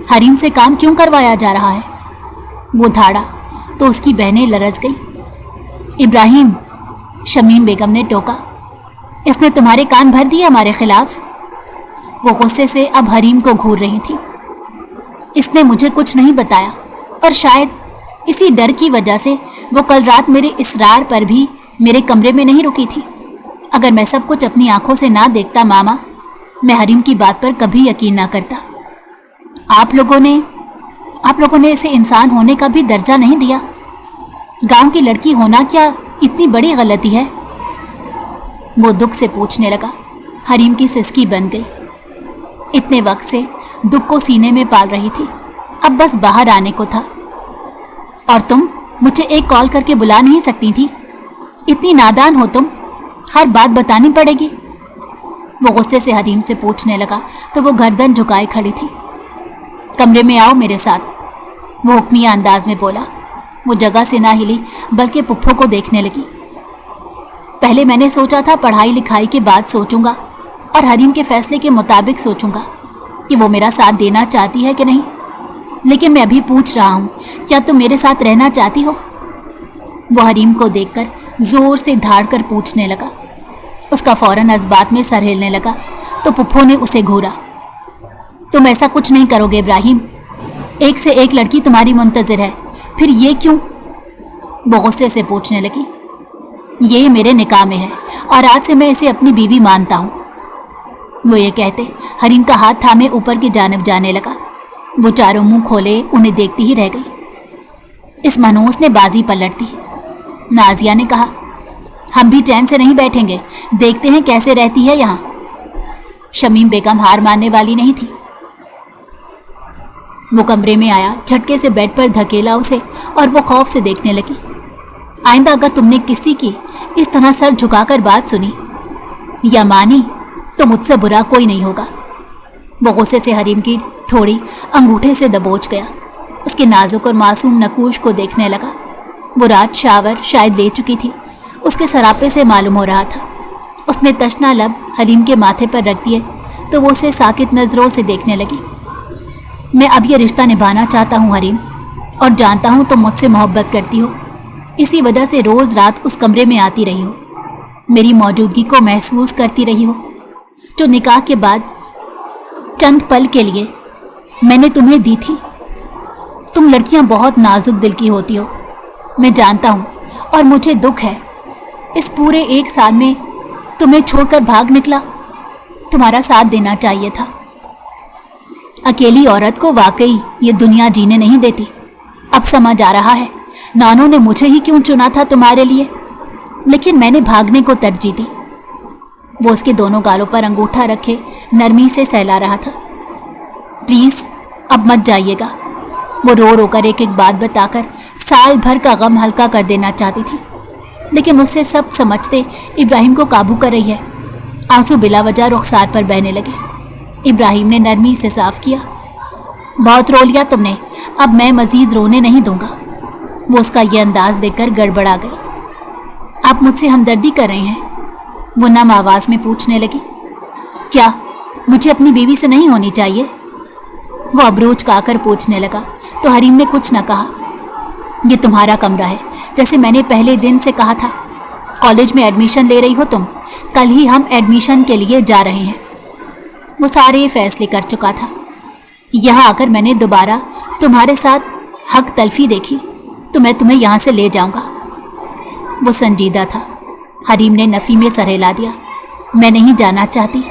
हरीम से काम क्यों करवाया जा रहा है? वो धाड़ा तो उसकी बहनें लरस गई। इब्राहिम, शमीम बेगम ने टोका, इसने तुम्हारे कान भर दिए हमारे खिलाफ। वो गुस्से से अब हरीम को घूर रही थी। इसने मुझे कुछ नहीं बताया और शायद इसी डर की वजह से वो कल रात मेरे इसरार पर भी मेरे कमरे में नहीं रुकी थी। अगर मैं सब कुछ अपनी आंखों से ना देखता मामा, मैं हरीम की बात पर कभी यकीन ना करता। आप लोगों ने इसे इंसान होने का भी दर्जा नहीं दिया। गांव की लड़की होना क्या इतनी बड़ी गलती है? वो दुख से पूछने लगा। हरीम की सिसकी बन गई। इतने वक्त से दुख को सीने में पाल रही थी, अब बस बाहर आने को था। और तुम मुझे एक कॉल करके बुला नहीं सकती थी? इतनी नादान हो तुम, हर बात बतानी पड़ेगी। वो गुस्से से हरीम से पूछने लगा तो वो गर्दन झुकाए खड़ी थी। कमरे में आओ मेरे साथ, वो हुक्मिया अंदाज में बोला। वो जगह से ना हिली बल्कि पुप्पो को देखने लगी। पहले मैंने सोचा था पढ़ाई लिखाई के बाद सोचूंगा और हरीम के फैसले के मुताबिक सोचूंगा कि वो मेरा साथ देना चाहती है कि नहीं, लेकिन मैं अभी पूछ रहा हूँ, क्या तुम मेरे साथ रहना चाहती हो? वो हरीम को देखकर जोर से धाड़ कर पूछने लगा। उसका फौरन इस बात में सर हिलने लगा तो पुप्पो ने उसे घूरा। तुम ऐसा कुछ नहीं करोगे इब्राहिम, एक से एक लड़की तुम्हारी मुंतजिर है, फिर ये क्यों? वो गुस्से से पूछने लगी। ये मेरे निकाह में है और आज से मैं इसे अपनी बीवी मानता हूँ। वो ये कहते हरीम का हाथ थामे ऊपर की जानिब जाने लगा। वो चारों मुंह खोले उन्हें देखती ही रह गई। इस मनहूस ने बाजी पलट दी। नाजिया ने कहा, हम भी चैन से नहीं बैठेंगे, देखते हैं कैसे रहती है यहाँ। शमीम बेगम हार मानने वाली नहीं थी। वो कमरे में आया, झटके से बेड पर धकेला उसे और वो खौफ से देखने लगी। आइंदा अगर तुमने किसी की इस तरह सर झुकाकर बात सुनी या मानी तो मुझसे बुरा कोई नहीं होगा। वो गुस्से से हरीम की थोड़ी अंगूठे से दबोच गया। उसके नाजुक और मासूम नकूश को देखने लगा। वो रात शावर शायद ले चुकी थी, उसके सरापे से मालूम हो रहा था। उसने तशना लब हरीम के माथे पर रख दिए तो वो उसे साकित नज़रों से देखने लगी। मैं अब ये रिश्ता निभाना चाहता हूँ हरीम, और जानता हूँ तुम मुझसे मोहब्बत करती हो। इसी वजह से रोज़ रात उस कमरे में आती रही हो, मेरी मौजूदगी को महसूस करती रही हो। जो निकाह के बाद चंद पल के लिए मैंने तुम्हें दी थी। तुम लड़कियां बहुत नाजुक दिल की होती हो, मैं जानता हूँ, और मुझे दुख है इस पूरे एक साल में तुम्हें छोड़कर भाग निकला। तुम्हारा साथ देना चाहिए था। अकेली औरत को वाकई ये दुनिया जीने नहीं देती। अब समझ आ रहा है नानों ने मुझे ही क्यों चुना था तुम्हारे लिए, लेकिन मैंने भागने को तरजीह दी। वो उसके दोनों गालों पर अंगूठा रखे नरमी से सहला रहा था। प्लीज़ अब मत जाइएगा। वो रो रो कर एक एक बात बताकर साल भर का गम हल्का कर देना चाहती थी, लेकिन उससे सब समझते इब्राहिम को काबू कर रही है। आंसू बिला वजह रुखसार पर बहने लगे। इब्राहिम ने नरमी से साफ किया, बहुत रो लिया तुमने, अब मैं मज़ीद रोने नहीं दूंगा। वो उसका ये अंदाज देखकर गड़बड़ा गई। आप मुझसे हमदर्दी कर रहे हैं? वो नम आवाज़ में पूछने लगी। क्या मुझे अपनी बीवी से नहीं होनी चाहिए? वो अबरोज काकर पूछने लगा तो हरीम ने कुछ न कहा। ये तुम्हारा कमरा है, जैसे मैंने पहले दिन से कहा था। कॉलेज में एडमिशन ले रही हो तुम, कल ही हम एडमिशन के लिए जा रहे हैं। वो सारे फैसले कर चुका था। यहाँ आकर मैंने दोबारा तुम्हारे साथ हक तलफी देखी तो मैं तुम्हें यहाँ से ले जाऊँगा। वो संजीदा था। हरीम ने नफ़ी में सर हिला दिया। मैं नहीं जाना चाहती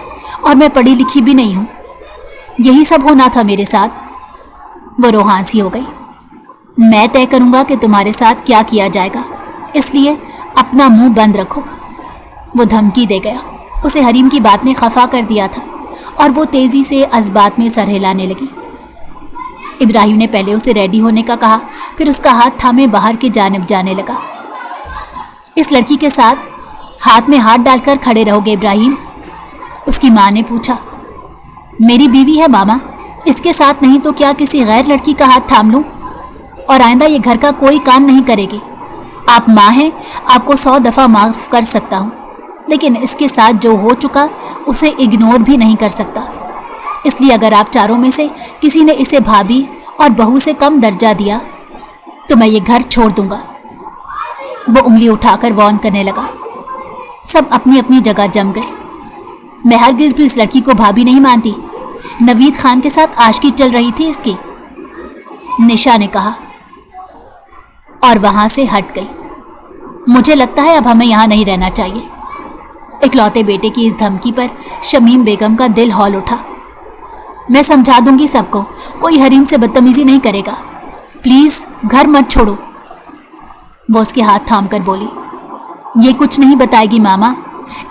और मैं पढ़ी लिखी भी नहीं हूँ, यही सब होना था मेरे साथ। वो रोहानसी हो गई। मैं तय करूँगा कि तुम्हारे साथ क्या किया जाएगा, इसलिए अपना मुंह बंद रखो। वो धमकी दे गया। उसे हरीम की बात ने खफा कर दिया था और वो तेज़ी से असबात में सर हिलाने लगी। इब्राहिम ने पहले उसे रेडी होने का कहा, फिर उसका हाथ थामे बाहर की जानिब जाने लगा। इस लड़की के साथ हाथ में हाथ डालकर खड़े रहोगे इब्राहिम? उसकी माँ ने पूछा। मेरी बीवी है मामा, इसके साथ नहीं तो क्या किसी गैर लड़की का हाथ थाम लूं? और आइंदा ये घर का कोई काम नहीं करेगी। आप माँ हैं, आपको 100 दफ़ा माफ़ कर सकता हूँ, लेकिन इसके साथ जो हो चुका उसे इग्नोर भी नहीं कर सकता। इसलिए अगर आप चारों में से किसी ने इसे भाभी और बहू से कम दर्जा दिया तो मैं ये घर छोड़ दूंगा। वो उंगली उठाकर वॉर्न करने लगा। सब अपनी अपनी जगह जम गए। मैं हरगिज़ भी इस लड़की को भाभी नहीं मानती। नवीद खान के साथ आशकी चल रही थी इसकी, निशा ने कहा और वहां से हट गई। मुझे लगता है अब हमें यहाँ नहीं रहना चाहिए। इकलौते बेटे की इस धमकी पर शमीम बेगम का दिल हौल उठा। मैं समझा दूंगी सबको, कोई हरीम से बदतमीजी नहीं करेगा। प्लीज़ घर मत छोड़ो। वो उसके हाथ थाम कर बोली। ये कुछ नहीं बताएगी मामा,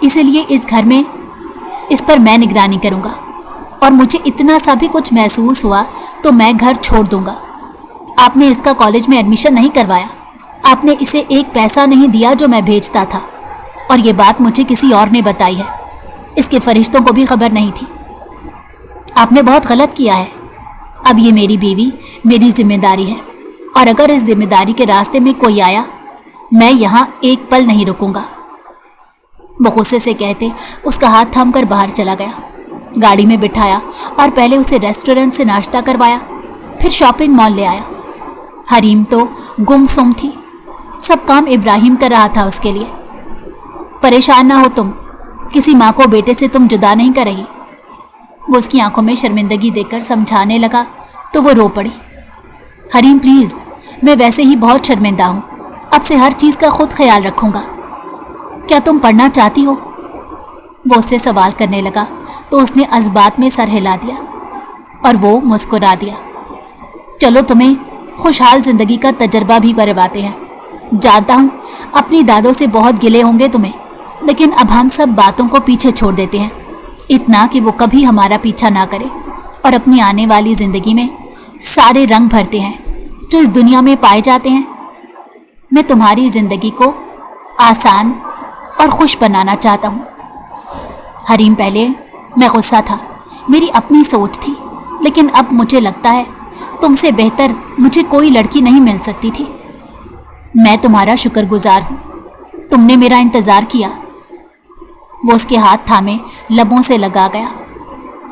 इसीलिए इस घर में इस पर मैं निगरानी करूँगा, और मुझे इतना सा भी कुछ महसूस हुआ तो मैं घर छोड़ दूँगा। आपने इसका कॉलेज में एडमिशन नहीं करवाया, आपने इसे एक पैसा नहीं दिया जो मैं भेजता था, और ये बात मुझे किसी और ने बताई है। इसके फरिश्तों को भी खबर नहीं थी। आपने बहुत गलत किया है। अब ये मेरी बीवी, मेरी जिम्मेदारी है। और अगर इस जिम्मेदारी के रास्ते में कोई आया, मैं यहाँ एक पल नहीं रुकूंगा। वो गुस्से से कहते उसका हाथ थामकर बाहर चला गया। गाड़ी में बिठाया और पहले उसे रेस्टोरेंट से नाश्ता करवाया, फिर शॉपिंग मॉल ले आया। हरीम तो गुमसुम थी, सब काम इब्राहिम कर रहा था उसके लिए। परेशान ना हो तुम, किसी माँ को बेटे से तुम जुदा नहीं कर रही। वो उसकी आंखों में शर्मिंदगी देखकर समझाने लगा तो वो रो पड़ी। हरीम प्लीज़, मैं वैसे ही बहुत शर्मिंदा हूँ, अब से हर चीज़ का खुद ख्याल रखूँगा। क्या तुम पढ़ना चाहती हो? वो उससे सवाल करने लगा तो उसने अज़बात में सर हिला दिया और वो मुस्कुरा दिया। चलो तुम्हें खुशहाल ज़िंदगी का तजर्बा भी करवाते हैं। जानता हूँ अपनी दादों से बहुत गिले होंगे तुम्हें, लेकिन अब हम सब बातों को पीछे छोड़ देते हैं, इतना कि वो कभी हमारा पीछा ना करे और अपनी आने वाली ज़िंदगी में सारे रंग भरते हैं जो इस दुनिया में पाए जाते हैं। मैं तुम्हारी ज़िंदगी को आसान और खुश बनाना चाहता हूँ। हरीम, पहले मैं गुस्सा था, मेरी अपनी सोच थी, लेकिन अब मुझे लगता है तुमसे बेहतर मुझे कोई लड़की नहीं मिल सकती थी। मैं तुम्हारा शुक्रगुजार हूँ, तुमने मेरा इंतज़ार किया। वो उसके हाथ थामे लबों से लगा गया।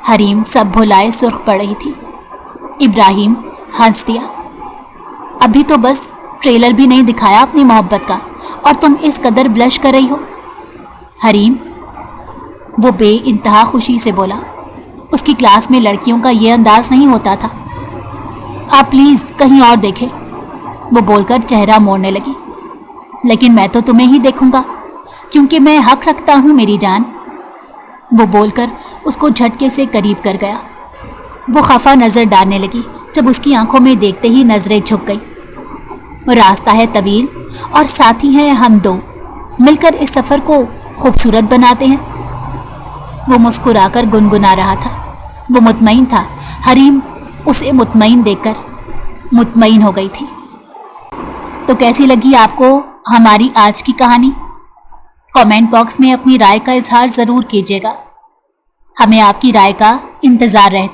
हरीम सब भुलाए सुर्ख पड़ रही थी। इब्राहिम हंस दिया। अभी तो बस ट्रेलर भी नहीं दिखाया अपनी मोहब्बत का और तुम इस कदर ब्लश कर रही हो। हरीम, वो बेइंतहा खुशी से बोला। उसकी क्लास में लड़कियों का ये अंदाज नहीं होता था। आप प्लीज़ कहीं और देखें, वो बोलकर चेहरा मोड़ने लगी। लेकिन मैं तो तुम्हें ही देखूंगा क्योंकि मैं हक रखता हूँ मेरी जान, वो बोलकर उसको झटके से करीब कर गया। वो खफा नज़र डालने लगी जब उसकी आंखों में देखते ही नज़रें झुक गई। रास्ता है तवील और साथी हैं हम दो, मिलकर इस सफ़र को खूबसूरत बनाते हैं। वो मुस्कुराकर गुनगुना रहा था। वो मुतमईन था। हरीम उसे मुतमईन देखकर मुतमईन हो गई थी। तो कैसी लगी आपको हमारी आज की कहानी? कमेंट बॉक्स में अपनी राय का इजहार ज़रूर कीजिएगा। हमें आपकी राय का इंतज़ार रहता है।